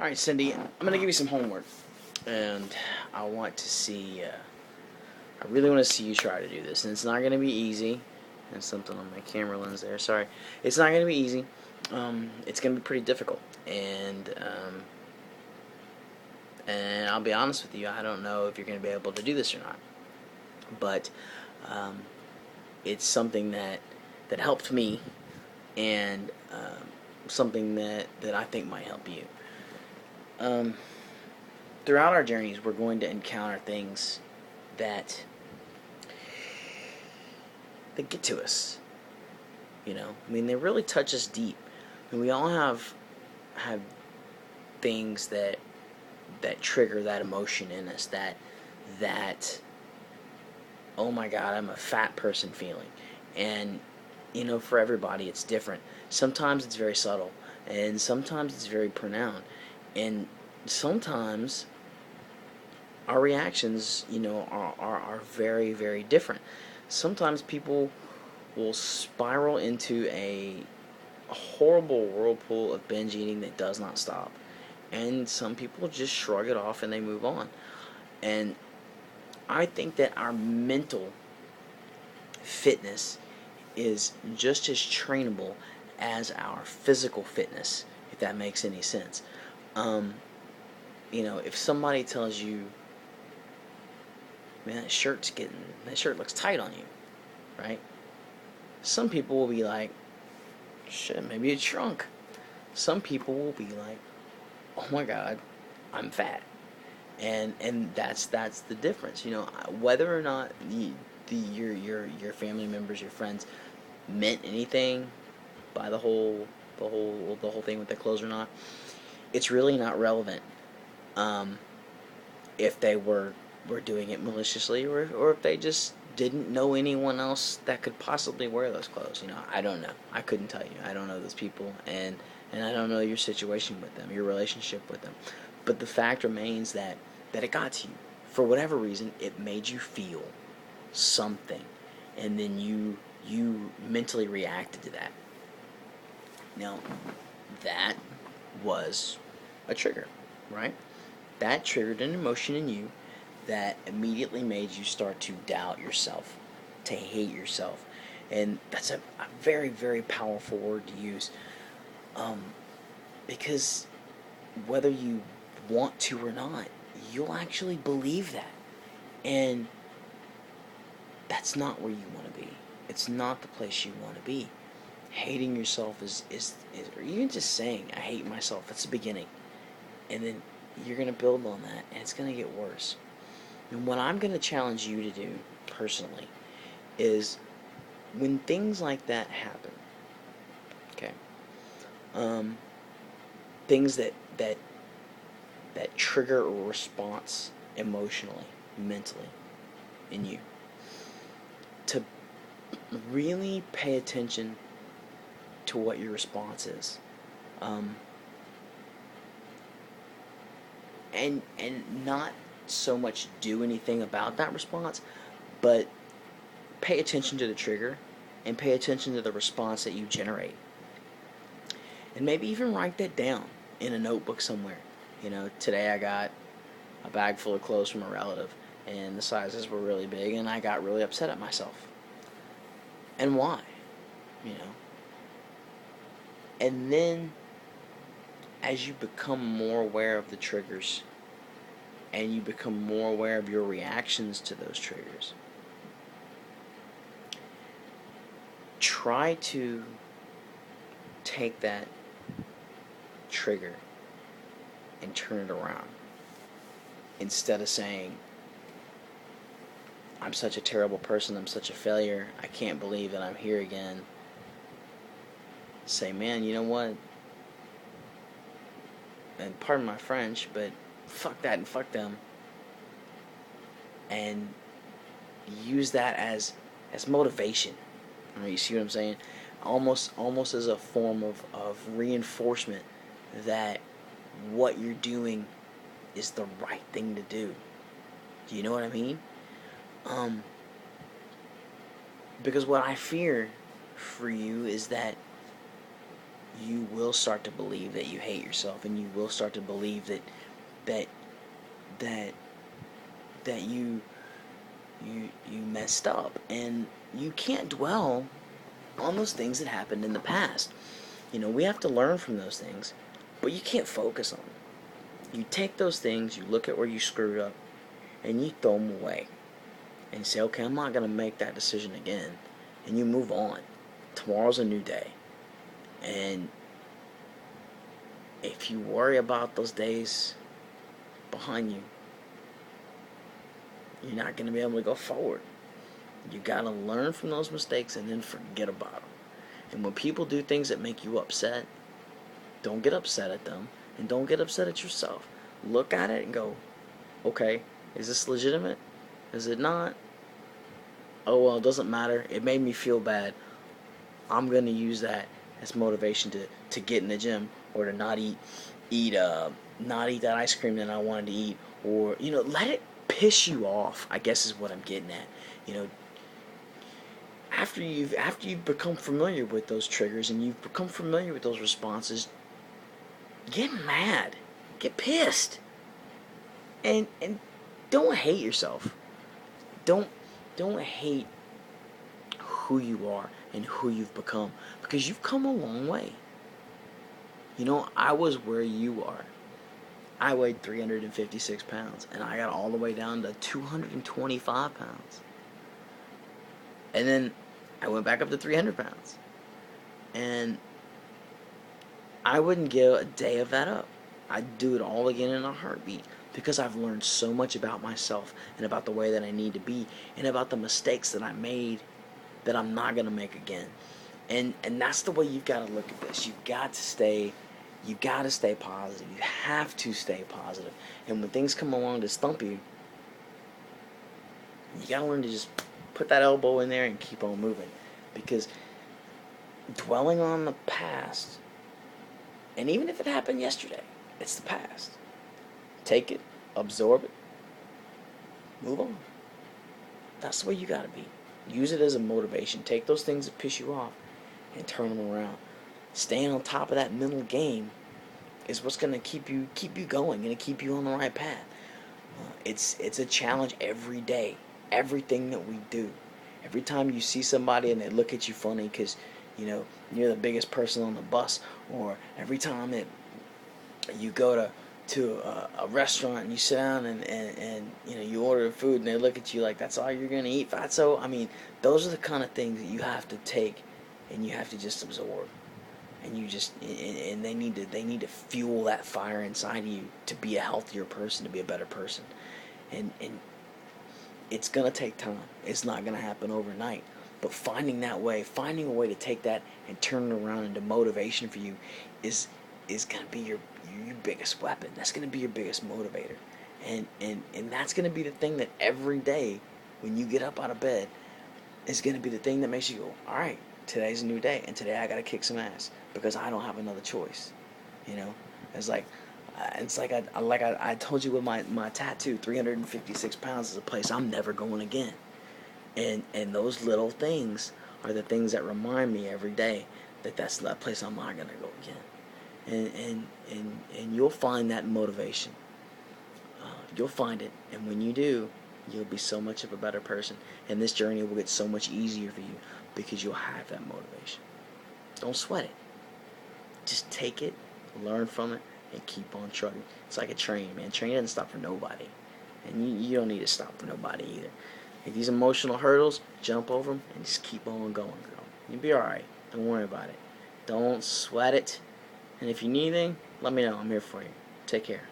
All right, Cindy, I'm going to give you some homework. And I want to see, I really want to see you try to do this. And it's not going to be easy. There's something on my camera lens there. Sorry. It's not going to be easy. It's going to be pretty difficult. And I'll be honest with you, I don't know if you're going to be able to do this or not. But it's something that helped me, and something that I think might help you. Throughout our journeys, we're going to encounter things that get to us. They really touch us deep, and we all have things that trigger that emotion in us. That oh my God, I'm a fat person feeling, and for everybody it's different. Sometimes it's very subtle, and sometimes it's very pronounced, and sometimes our reactions, are very, very different. Sometimes people will spiral into a horrible whirlpool of binge eating that does not stop. And some people just shrug it off and they move on. And I think that our mental fitness is just as trainable as our physical fitness, if that makes any sense. If somebody tells you, man, that shirt looks tight on you, right? Some people will be like, shit, maybe it shrunk. Some people will be like, oh my God, I'm fat. And that's the difference. Whether or not your family members, your friends meant anything by the whole thing with the clothes or not, it's really not relevant. If they were doing it maliciously, or if they just didn't know anyone else that could possibly wear those clothes. I don't know. I couldn't tell you. I don't know those people, and I don't know your situation with them, your relationship with them. But the fact remains that it got to you. For whatever reason, it made you feel something, and then you mentally reacted to that. Now, that was a trigger, right? That triggered an emotion in you that immediately made you start to doubt yourself, to hate yourself. And that's a very, very powerful word to use. Because whether you want to or not, you'll actually believe that. And that's not where you want to be. It's not the place you want to be. Hating yourself is or even just saying, I hate myself, that's the beginning. And then you're going to build on that, and it's going to get worse. And what I'm going to challenge you to do, personally, is when things like that happen, okay, things that trigger a response emotionally, mentally, in you, to really pay attention to what your response is. And not so much do anything about that response, but pay attention to the trigger and pay attention to the response that you generate. And maybe even write that down in a notebook somewhere. Today I got a bag full of clothes from a relative, and the sizes were really big, and I got really upset at myself. And why? And then, as you become more aware of the triggers, and you become more aware of your reactions to those triggers, try to take that trigger and turn it around. Instead of saying, I'm such a terrible person, I'm such a failure, I can't believe that I'm here again, say, man, you know what? And pardon my French, but fuck that and fuck them. And use that as motivation. You see what I'm saying? Almost as a form of reinforcement that what you're doing is the right thing to do. Do you know what I mean? Because what I fear for you is that you will start to believe that you hate yourself, and you will start to believe that that that you messed up, and you can't dwell on those things that happened in the past. We have to learn from those things, but you can't focus on them. You take those things, you look at where you screwed up, and you throw them away. And you say, okay, I'm not going to make that decision again. And you move on. Tomorrow's a new day. And if you worry about those days behind you, you're not going to be able to go forward. You got to learn from those mistakes and then forget about them. And when people do things that make you upset, don't get upset at them, and don't get upset at yourself. Look at it and go, okay, is this legitimate? Is it not? Oh, well, it doesn't matter. It made me feel bad. I'm going to use that as motivation to get in the gym, or to not eat that ice cream that I wanted to eat, or let it piss you off, I guess is what I'm getting at. After you've become familiar with those triggers and you've become familiar with those responses, get mad, get pissed, and don't hate yourself. Don't hate who you are and who you've become, because you've come a long way. I was where you are. I weighed 356 pounds, and I got all the way down to 225 pounds. And then I went back up to 300 pounds. And I wouldn't give a day of that up. I'd do it all again in a heartbeat, because I've learned so much about myself and about the way that I need to be, and about the mistakes that I made that I'm not going to make again. And that's the way you've got to look at this. You've got to stay positive. You have to stay positive. And when things come along to stump you, you got to learn to just put that elbow in there and keep on moving. Because dwelling on the past, and even if it happened yesterday, it's the past. Take it, absorb it, move on. That's the way you got to be. Use it as a motivation. Take those things that piss you off and turn them around. Staying on top of that mental game is what's going to keep you going, going to keep you on the right path. It's a challenge every day. Everything that we do. Every time you see somebody and they look at you funny because you're the biggest person on the bus, or every time that you go to a restaurant and you sit down and you order food and they look at you like that's all you're going to eat, fatso. I mean, those are the kind of things that you have to take and you have to just absorb. And and they need to fuel that fire inside of you to be a healthier person, to be a better person. And it's going to take time. It's not going to happen overnight. But finding a way to take that and turn it around into motivation for you is going to be your biggest weapon. That's going to be your biggest motivator. And that's going to be the thing that every day when you get up out of bed is going to be the thing that makes you go, all right, today's a new day, and today I got to kick some ass because I don't have another choice. It's like I told you with my tattoo, 356 pounds is a place I'm never going again. And those little things are the things that remind me every day that that's that place I'm not gonna go again. And you'll find that motivation. You'll find it, and when you do, you'll be so much of a better person. And this journey will get so much easier for you because you'll have that motivation. Don't sweat it. Just take it, learn from it, and keep on trucking. It's like a train, man. Train doesn't stop for nobody, and you don't need to stop for nobody either. If these emotional hurdles, jump over them and just keep on going, girl. You'll be alright. Don't worry about it. Don't sweat it. And if you need anything, let me know. I'm here for you. Take care.